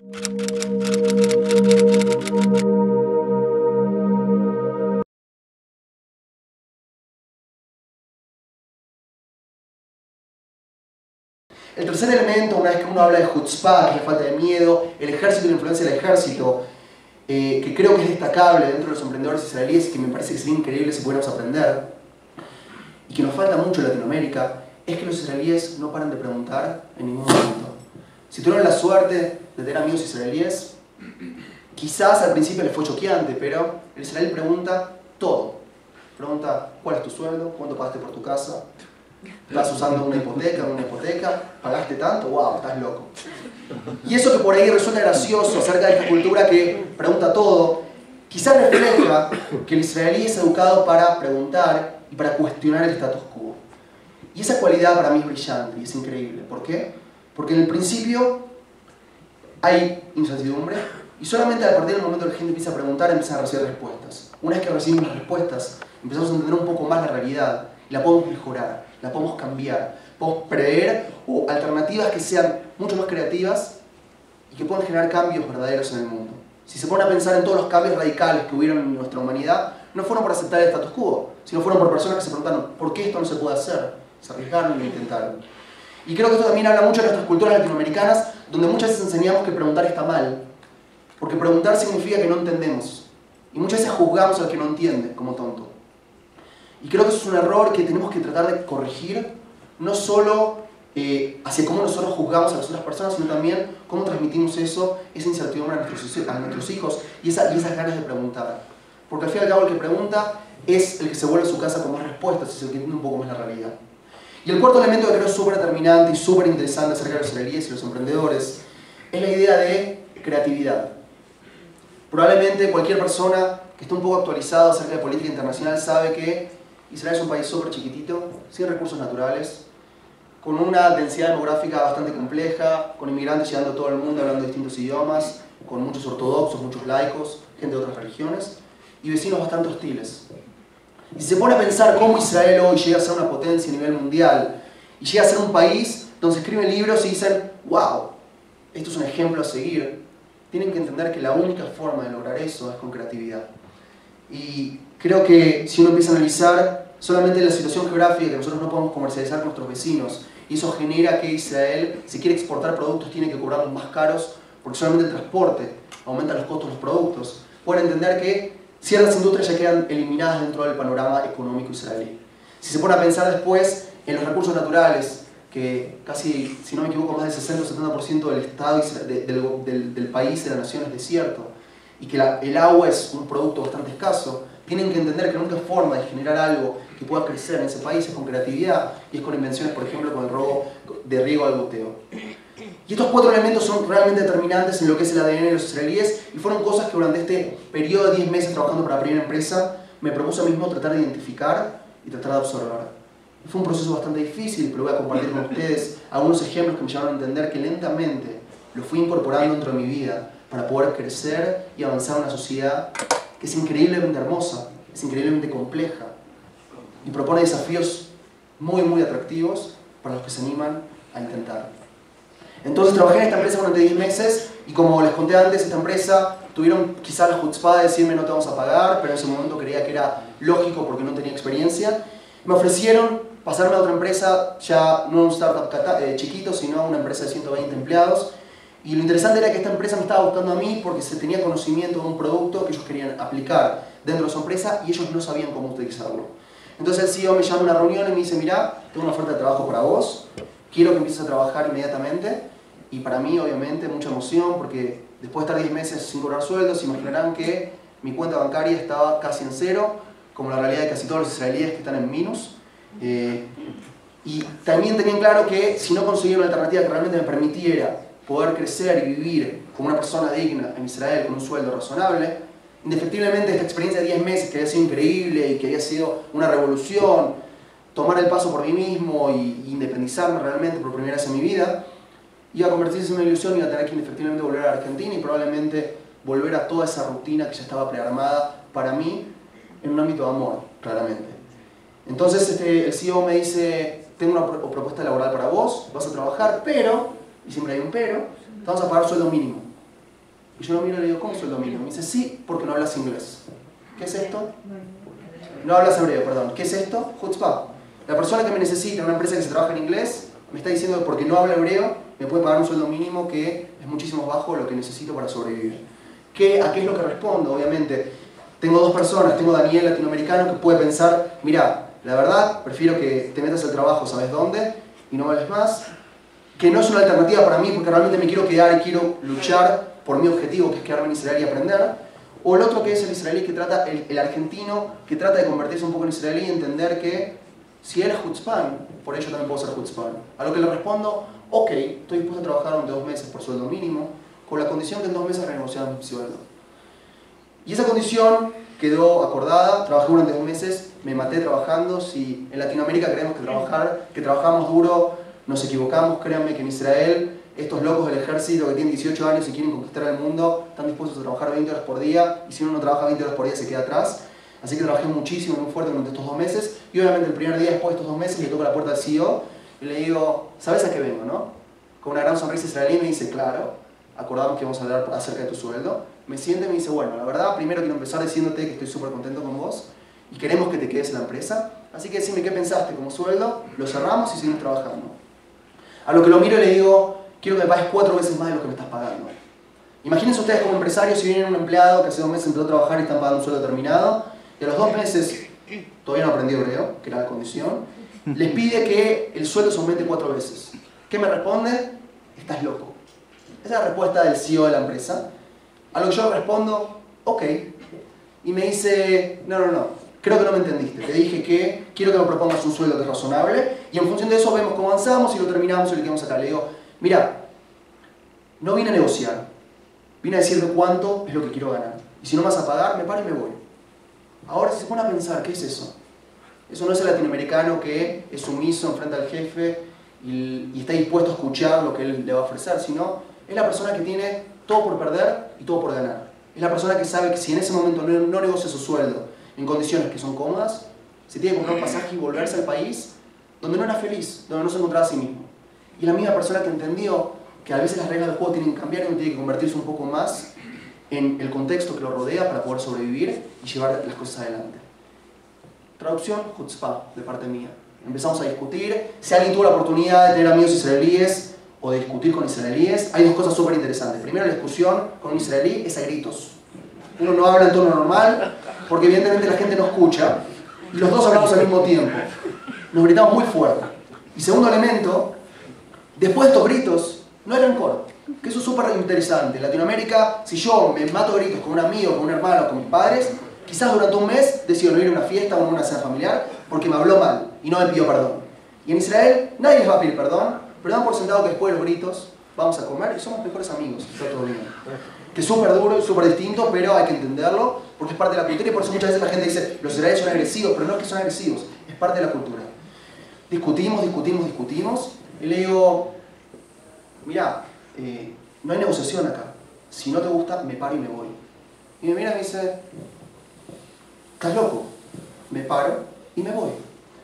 El tercer elemento, una vez que uno habla de chutzpah, que es la falta de miedo, el ejército y la influencia del ejército, que creo que es destacable dentro de los emprendedores israelíes, que me parece que sería increíble si pudiéramos aprender, y que nos falta mucho en Latinoamérica, es que los israelíes no paran de preguntar en ningún momento. Si tuvieron la suerte de tener amigos israelíes, quizás al principio les fue choqueante, pero el israelí pregunta todo. Pregunta, ¿cuál es tu sueldo? ¿Cuánto pagaste por tu casa? ¿Estás usando una hipoteca? ¿Pagaste tanto? ¡Wow! Estás loco. Y eso que por ahí resulta gracioso acerca de esta cultura que pregunta todo, quizás refleja que el israelí es educado para preguntar y para cuestionar el status quo. Y esa cualidad para mí es brillante y es increíble. ¿Por qué? Porque en el principio hay incertidumbre y solamente a partir del momento que la gente empieza a preguntar empiezan a recibir respuestas. Una vez que recibimos las respuestas, empezamos a entender un poco más la realidad y la podemos mejorar, la podemos cambiar, podemos prever o alternativas que sean mucho más creativas y que puedan generar cambios verdaderos en el mundo. Si se ponen a pensar en todos los cambios radicales que hubieron en nuestra humanidad, no fueron por aceptar el status quo, sino fueron por personas que se preguntaron ¿por qué esto no se puede hacer? Se arriesgaron y lo intentaron. Y creo que esto también habla mucho de nuestras culturas latinoamericanas, donde muchas veces enseñamos que preguntar está mal, porque preguntar significa que no entendemos. Y muchas veces juzgamos al que no entiende como tonto. Y creo que eso es un error que tenemos que tratar de corregir, no solo hacia cómo nosotros juzgamos a las otras personas, sino también cómo transmitimos eso, esa incertidumbre a nuestros hijos y esas ganas de preguntar. Porque al fin y al cabo el que pregunta es el que se vuelve a su casa con más respuestas, es el que entiende un poco más la realidad. Y el cuarto elemento que creo es súper determinante y súper interesante acerca de los israelíes y los emprendedores es la idea de creatividad. Probablemente cualquier persona que esté un poco actualizado acerca de política internacional sabe que Israel es un país súper chiquitito, sin recursos naturales, con una densidad demográfica bastante compleja, con inmigrantes llegando a todo el mundo hablando distintos idiomas, con muchos ortodoxos, muchos laicos, gente de otras religiones, y vecinos bastante hostiles. Y si se pone a pensar cómo Israel hoy llega a ser una potencia a nivel mundial, y llega a ser un país donde se escriben libros y dicen, wow, esto es un ejemplo a seguir, tienen que entender que la única forma de lograr eso es con creatividad. Y creo que si uno empieza a analizar solamente la situación geográfica, que nosotros no podemos comercializar con nuestros vecinos, y eso genera que Israel, si quiere exportar productos, tiene que cobrarlos más caros, porque solamente el transporte aumenta los costos de los productos, pueden entender que ciertas industrias ya quedan eliminadas dentro del panorama económico israelí. Si se pone a pensar después en los recursos naturales, que casi, si no me equivoco, más del 60 o 70% del estado del país, de la nación, es desierto, y que el agua es un producto bastante escaso, tienen que entender que la única forma de generar algo que pueda crecer en ese país es con creatividad y es con invenciones, por ejemplo, con el robo de riego al goteo. Y estos cuatro elementos son realmente determinantes en lo que es el ADN de los israelíes y fueron cosas que durante este periodo de 10 meses trabajando para la primera empresa me propuse a mí mismo tratar de identificar y tratar de observar. Fue un proceso bastante difícil, pero voy a compartir con ustedes algunos ejemplos que me llevaron a entender que lentamente lo fui incorporando dentro de mi vida para poder crecer y avanzar en una sociedad que es increíblemente hermosa, es increíblemente compleja y propone desafíos muy atractivos para los que se animan a intentar. Entonces trabajé en esta empresa durante 10 meses y como les conté antes, esta empresa tuvieron quizás la chutzpah de decirme no te vamos a pagar, pero en ese momento creía que era lógico porque no tenía experiencia. Me ofrecieron pasarme a otra empresa, ya no un startup chiquito, sino una empresa de 120 empleados. Y lo interesante era que esta empresa me estaba buscando a mí porque se tenía conocimiento de un producto que ellos querían aplicar dentro de su empresa y ellos no sabían cómo utilizarlo. Entonces el CEO me llama a una reunión y me dice, mira, tengo una oferta de trabajo para vos, quiero que empieces a trabajar inmediatamente. Y para mí, obviamente, mucha emoción porque después de estar 10 meses sin cobrar sueldos, se imaginarán que mi cuenta bancaria estaba casi en cero, como la realidad de casi todos los israelíes que están en minus. Y también tenían claro que si no conseguía una alternativa que realmente me permitiera poder crecer y vivir como una persona digna en Israel con un sueldo razonable, indefectiblemente esta experiencia de 10 meses que había sido increíble y que había sido una revolución, tomar el paso por mí mismo y independizarme realmente por primera vez en mi vida, iba a convertirse en una ilusión y iba a tener que indefectiblemente volver a la Argentina y probablemente volver a toda esa rutina que ya estaba prearmada para mí en un ámbito de amor, claramente. Entonces el CEO me dice, tengo una propuesta laboral para vos, vas a trabajar, pero, y siempre hay un pero, te vamos a pagar sueldo mínimo. Y yo lo miro y le digo, ¿cómo sueldo mínimo? Me dice, sí, porque no hablas inglés. ¿Qué es esto? No hablas hebreo, perdón. ¿Qué es esto? Chutzpah. La persona que me necesita en una empresa que se trabaja en inglés me está diciendo que porque no habla hebreo me puede pagar un sueldo mínimo que es muchísimo bajo lo que necesito para sobrevivir. ¿A qué es lo que respondo? Obviamente, tengo dos personas. Tengo a Daniel, latinoamericano, que puede pensar, mira, la verdad, prefiero que te metas al trabajo, ¿sabes dónde? Y no vales más. Que no es una alternativa para mí porque realmente me quiero quedar y quiero luchar por mi objetivo, que es quedarme en Israel y aprender. O el otro que es el israelí que trata, el argentino que trata de convertirse un poco en israelí y entender que si él es chutzpán, por ello también puedo ser chutzpán. A lo que le respondo, ok, estoy dispuesto a trabajar durante 2 meses por sueldo mínimo, con la condición que en 2 meses renegociamos mi sueldo. Y esa condición quedó acordada, trabajé durante 2 meses, me maté trabajando. Si en Latinoamérica creemos que trabajamos duro, nos equivocamos. Créanme que en Israel estos locos del ejército que tienen 18 años y quieren conquistar el mundo están dispuestos a trabajar 20 horas por día, y si uno no trabaja 20 horas por día se queda atrás. Así que trabajé muchísimo, muy fuerte durante estos 2 meses, y obviamente el primer día después de estos 2 meses le toco la puerta al CEO y le digo, ¿sabes a qué vengo, no? Con una gran sonrisa israelí me dice, claro, acordamos que vamos a hablar acerca de tu sueldo. Me siente y me dice, bueno, la verdad, primero quiero empezar diciéndote que estoy súper contento con vos y queremos que te quedes en la empresa, así que decime qué pensaste como sueldo, lo cerramos y seguimos trabajando. A lo que lo miro y le digo, quiero que me pagues 4 veces más de lo que me estás pagando. Imagínense ustedes como empresarios si vienen un empleado que hace 2 meses empezó a trabajar y están pagando un sueldo determinado, y a los 2 meses todavía no aprendió hebreo, que era la condición, les pide que el sueldo se aumente 4 veces. ¿Qué me responde? Estás loco. Esa es la respuesta del CEO de la empresa. A lo que yo le respondo, ok. Y me dice, no, creo que no me entendiste. Te dije que quiero que me propongas un sueldo que es razonable y en función de eso vemos cómo avanzamos y lo terminamos y lo quedamos acá. Le digo, mira, no vine a negociar, vine a decirte cuánto es lo que quiero ganar. Y si no me vas a pagar, me paro y me voy. Ahora si se pone a pensar, ¿qué es eso? Eso no es el latinoamericano que es sumiso enfrente al jefe y está dispuesto a escuchar lo que él le va a ofrecer, sino es la persona que tiene todo por perder y todo por ganar. Es la persona que sabe que si en ese momento no negocia su sueldo en condiciones que son cómodas, se tiene que comprar un pasaje y volverse al país donde no era feliz, donde no se encontraba a sí mismo. Y la misma persona que entendió que a veces las reglas del juego tienen que cambiar y uno tiene que convertirse un poco más en el contexto que lo rodea para poder sobrevivir y llevar las cosas adelante. Traducción, chutzpah, de parte mía. Empezamos a discutir. Si alguien tuvo la oportunidad de tener amigos israelíes o de discutir con israelíes, hay 2 cosas súper interesantes. Primero, la discusión con un israelí es a gritos. Uno no habla en tono normal porque evidentemente la gente no escucha y los dos hablamos al mismo tiempo. Nos gritamos muy fuerte. Y segundo elemento, después de estos gritos, no hay rencor. Que eso es súper interesante. En Latinoamérica, si yo me mato gritos con un amigo, con un hermano, con mis padres, quizás durante un mes decido no ir a una fiesta o a una cena familiar porque me habló mal y no me pidió perdón. Y en Israel nadie les va a pedir perdón, pero dan por sentado que después de los gritos vamos a comer y somos mejores amigos. Está todo bien. Que es súper duro y súper distinto, pero hay que entenderlo porque es parte de la cultura y por eso muchas veces la gente dice los israelíes son agresivos, pero no es que son agresivos, es parte de la cultura. Discutimos y le digo, mira, no hay negociación acá. Si no te gusta, me paro y me voy. Y me mira y me dice, ¿estás loco? Me paro y me voy.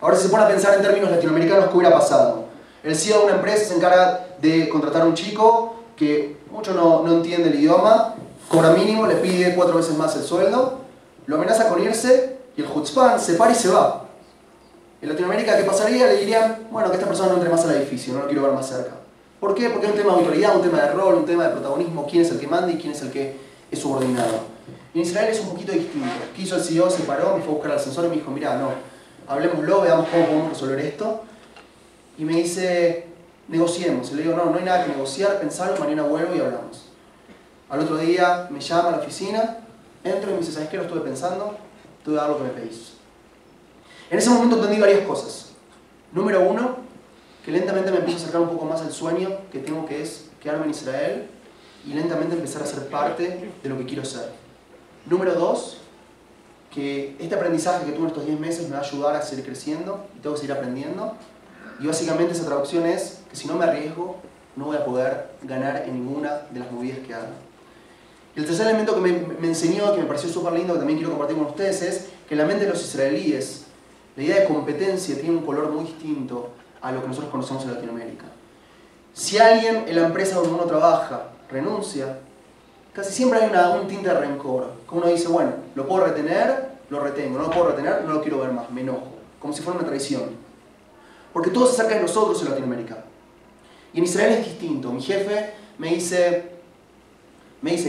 Ahora si se pone a pensar en términos latinoamericanos, ¿qué hubiera pasado? El CEO de una empresa se encarga de contratar a un chico que mucho no entiende el idioma, cobra mínimo, le pide 4 veces más el sueldo, lo amenaza con irse y el chutzpán se para y se va. En Latinoamérica, ¿qué pasaría? Le dirían, bueno, que esta persona no entre más al edificio, no lo quiero ver más cerca. ¿Por qué? Porque es un tema de autoridad, un tema de rol, un tema de protagonismo, quién es el que manda y quién es el que es subordinado. Y en Israel es un poquito distinto. ¿Qué hizo el CEO? Se paró, me fue a buscar al ascensor y me dijo, mira, no, hablemoslo, veamos cómo podemos resolver esto. Y me dice, negociemos. Y le digo, no hay nada que negociar, pensalo, mañana vuelvo y hablamos. Al otro día me llama a la oficina, entro y me dice, ¿sabes qué? Lo estuve pensando, te voy a dar lo que me pedís. En ese momento entendí varias cosas. Número 1, que lentamente me empiezo a acercar un poco más al sueño que tengo, que es quedarme en Israel y lentamente empezar a ser parte de lo que quiero ser. Número 2, que este aprendizaje que tuve en estos 10 meses me va a ayudar a seguir creciendo y tengo que seguir aprendiendo. Y básicamente esa traducción es que si no me arriesgo, no voy a poder ganar en ninguna de las movidas que haga. Y el tercer elemento que me enseñó, que me pareció súper lindo, que también quiero compartir con ustedes, es que en la mente de los israelíes, la idea de competencia tiene un color muy distinto a lo que nosotros conocemos en Latinoamérica. Si alguien en la empresa donde uno trabaja renuncia, casi siempre hay un tinte de rencor. Como uno dice, bueno, lo puedo retener, lo retengo, no lo puedo retener, no lo quiero ver más, me enojo. Como si fuera una traición. Porque todo se acerca de nosotros en Latinoamérica. Y en Israel es distinto. Mi jefe me dice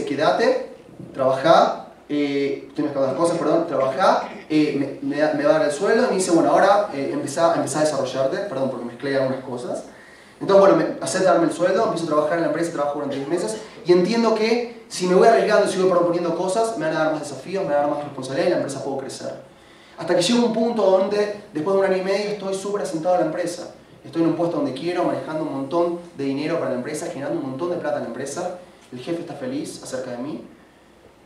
quédate, trabajá, tienes que las cosas, perdón, trabajá, me va a dar el sueldo y me dice, bueno, ahora empezá a desarrollarte, perdón, porque mezclé algunas cosas. Entonces, bueno, acepta darme el sueldo, empiezo a trabajar en la empresa, trabajo durante 10 meses y entiendo que si me voy arriesgando y sigo proponiendo cosas, me van a dar más desafíos, me van a dar más responsabilidad y la empresa puedo crecer. Hasta que llego a un punto donde, después de un año y medio, estoy súper asentado en la empresa. Estoy en un puesto donde quiero, manejando un montón de dinero para la empresa, generando un montón de plata en la empresa. El jefe está feliz acerca de mí.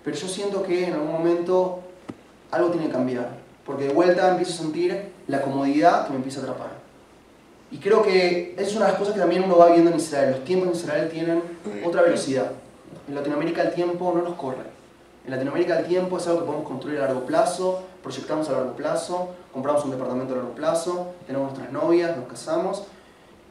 Pero yo siento que en algún momento algo tiene que cambiar. Porque de vuelta empiezo a sentir la comodidad que me empieza a atrapar. Y creo que esa es una de las cosas que también uno va viendo en Israel. Los tiempos en Israel tienen otra velocidad. En Latinoamérica el tiempo no nos corre. En Latinoamérica el tiempo es algo que podemos construir a largo plazo, proyectamos a largo plazo, compramos un departamento a largo plazo, tenemos nuestras novias, nos casamos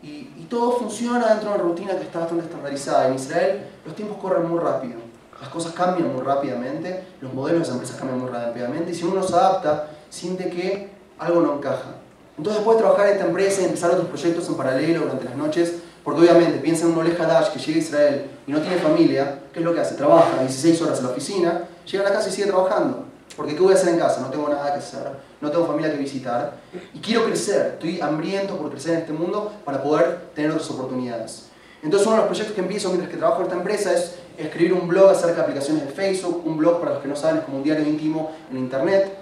y todo funciona dentro de una rutina que está bastante estandarizada. En Israel los tiempos corren muy rápido, las cosas cambian muy rápidamente, los modelos de las empresas cambian muy rápidamente y si uno se adapta, siente que algo no encaja. Entonces después de trabajar en esta empresa y empezar otros proyectos en paralelo durante las noches, porque obviamente piensa en un Ole Hadash que llega a Israel y no tiene familia, ¿qué es lo que hace? Trabaja 16 horas en la oficina, llega a la casa y sigue trabajando. Porque ¿qué voy a hacer en casa? No tengo nada que hacer, no tengo familia que visitar y quiero crecer, estoy hambriento por crecer en este mundo para poder tener otras oportunidades. Entonces uno de los proyectos que empiezo mientras que trabajo en esta empresa es escribir un blog acerca de aplicaciones de Facebook. Un blog, para los que no saben, es como un diario íntimo en internet.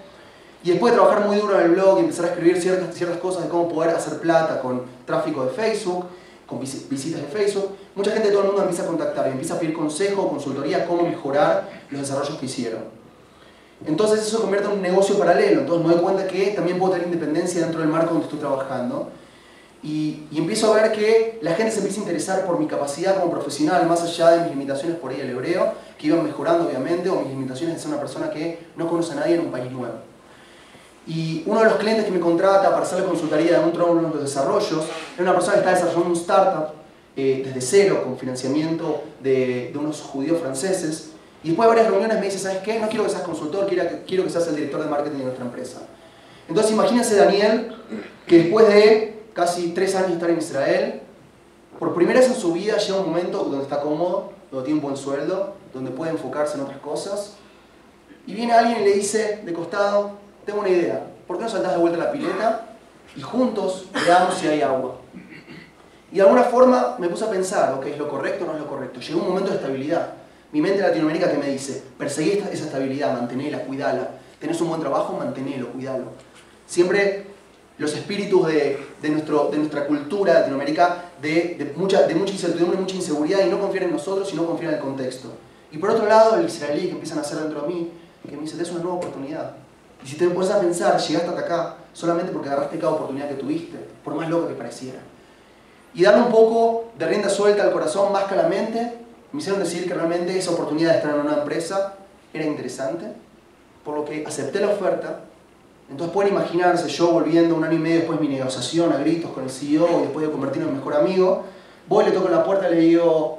Y después de trabajar muy duro en el blog y empezar a escribir ciertas cosas de cómo poder hacer plata con tráfico de Facebook, con visitas de Facebook, mucha gente de todo el mundo empieza a contactar y empieza a pedir consejo, consultoría, cómo mejorar los desarrollos que hicieron. Entonces eso se convierte en un negocio paralelo, entonces me doy cuenta que también puedo tener independencia dentro del marco donde estoy trabajando y empiezo a ver que la gente se empieza a interesar por mi capacidad como profesional, más allá de mis limitaciones por ahí el hebreo, que iban mejorando obviamente, o mis limitaciones de ser una persona que no conoce a nadie en un país nuevo. Y uno de los clientes que me contrata para hacerle consultoría de uno de los desarrollos es una persona que está desarrollando un startup desde cero, con financiamiento de unos judíos franceses. Y después de varias reuniones me dice, ¿sabes qué? No quiero que seas consultor, quiero que seas el director de marketing de nuestra empresa. Entonces imagínense Daniel, que después de casi 3 años de estar en Israel, por primera vez en su vida llega un momento donde está cómodo, donde tiene un buen sueldo, donde puede enfocarse en otras cosas. Y viene alguien y le dice de costado, tengo una idea, ¿por qué no saltás de vuelta a la pileta y juntos veamos si hay agua? Y de alguna forma me puse a pensar, ok, ¿es lo correcto o no es lo correcto? Llegó un momento de estabilidad. Mi mente latinoamérica que me dice, perseguí esa estabilidad, mantenela, cuidala. Tenés un buen trabajo, mantenelo, cuidalo. Siempre los espíritus de nuestra cultura de Latinoamérica de mucha incertidumbre, mucha inseguridad y no confiar en nosotros, sino confiar en el contexto. Y por otro lado, el israelí que empiezan a hacer dentro de mí, que me dice, tenés una nueva oportunidad. Y si te pones a pensar, llegaste hasta acá solamente porque agarraste cada oportunidad que tuviste, por más loca que pareciera. Y darle un poco de rienda suelta al corazón, más que a la mente, me hicieron decir que realmente esa oportunidad de estar en una empresa era interesante, por lo que acepté la oferta. Entonces pueden imaginarse yo volviendo un año y medio después de mi negociación a gritos con el CEO y después de convertirme en mi mejor amigo, voy, le toco la puerta y le digo,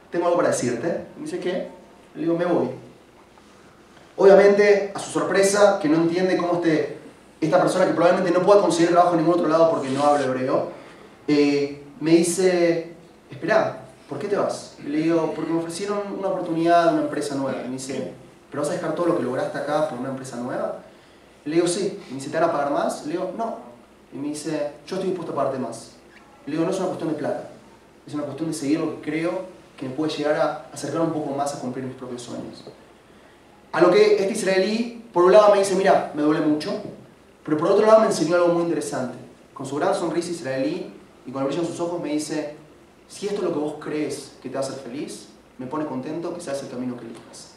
tengo algo para decirte. Me dice, ¿qué? Le digo, me voy. Obviamente, a su sorpresa, que no entiende cómo esta persona que probablemente no pueda conseguir trabajo en ningún otro lado porque no habla hebreo, me dice, espera, ¿por qué te vas? Le digo, porque me ofrecieron una oportunidad de una empresa nueva. Y me dice, ¿pero vas a dejar todo lo que lograste acá por una empresa nueva? Le digo, sí. Y me dice, ¿te van a pagar más? Le digo, no. Y me dice, yo estoy dispuesto a pagarte más. Le digo, no es una cuestión de plata, es una cuestión de seguir lo que creo que me puede llegar a acercar un poco más a cumplir mis propios sueños. A lo que este israelí, por un lado me dice, mira, me duele mucho, pero por otro lado me enseñó algo muy interesante. Con su gran sonrisa israelí y con el brillo en sus ojos me dice, si esto es lo que vos crees que te va a hacer feliz, me pone contento que seas el camino que elijas.